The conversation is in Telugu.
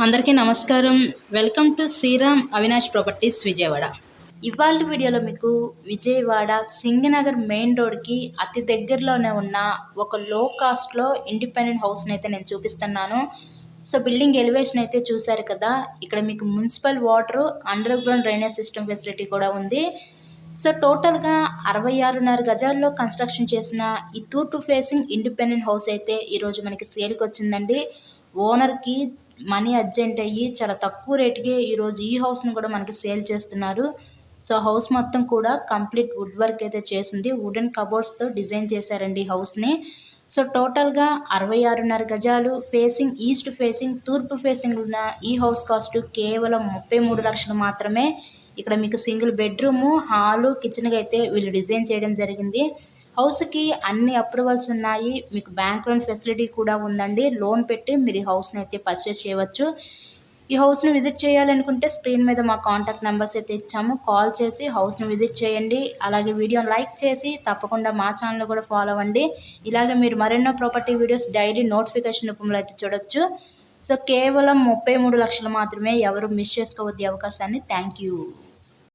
అందరికీ నమస్కారం. Welcome to Sriram Avinash properties Vijayawada. ఇవాళ వీడియోలో మీకు విజయవాడ సింగనగర్ మెయిన్ రోడ్కి అతి దగ్గరలోనే ఉన్న ఒక లో కాస్ట్లో ఇండిపెండెంట్ హౌస్ని అయితే నేను చూపిస్తున్నాను. సో బిల్డింగ్ ఎలివేషన్ అయితే చూశారు కదా, ఇక్కడ మీకు municipal water, under ground drainage system facility కూడా ఉంది. సో టోటల్గా 66.5 గజాల్లో కన్స్ట్రక్షన్ చేసిన ఈ తూర్పు ఫేసింగ్ ఇండిపెండెంట్ హౌస్ అయితే ఈరోజు మనకి సేల్కి వచ్చిందండి. ఓనర్కి మనీ అర్జెంట్ అయ్యి చాలా తక్కువ రేటుకి ఈరోజు ఈ హౌస్ని కూడా మనకి సేల్ చేస్తున్నారు. సో హౌస్ మొత్తం కూడా కంప్లీట్ వుడ్ వర్క్ అయితే చేసింది. వుడెన్ కబోర్డ్స్తో డిజైన్ చేశారండి ఈ హౌస్ని. సో టోటల్గా 66.5 గజాలు ఫేసింగ్ ఈస్ట్ ఫేసింగ్ తూర్పు ఫేసింగ్ ఉన్న ఈ హౌస్ కాస్ట్ కేవలం 33 లక్షలు మాత్రమే. ఇక్కడ మీకు సింగిల్ బెడ్రూము, హాలు, కిచెన్గా అయితే వీళ్ళు డిజైన్ చేయడం జరిగింది. హౌస్కి అన్ని అప్రూవల్స్ ఉన్నాయి. మీకు బ్యాంక్ లోన్ ఫెసిలిటీ కూడా ఉందండి. లోన్ పెట్టి మీరు ఈ హౌస్ని అయితే పర్చేస్ చేయవచ్చు. ఈ హౌస్ని విజిట్ చేయాలనుకుంటే స్క్రీన్ మీద మా కాంటాక్ట్ నెంబర్స్ అయితే ఇచ్చాము. కాల్ చేసి హౌస్ని విజిట్ చేయండి. అలాగే వీడియోని లైక్ చేసి తప్పకుండా మా ఛానల్ కూడా ఫాలో అవ్వండి. ఇలాగే మీరు మరెన్నో ప్రాపర్టీ వీడియోస్ డైలీ నోటిఫికేషన్ రూపంలో అయితే చూడొచ్చు. సో కేవలం 33 లక్షలు మాత్రమే. ఎవరు మిస్ చేసుకోవద్దు ఈ అవకాశాన్ని. Thank you.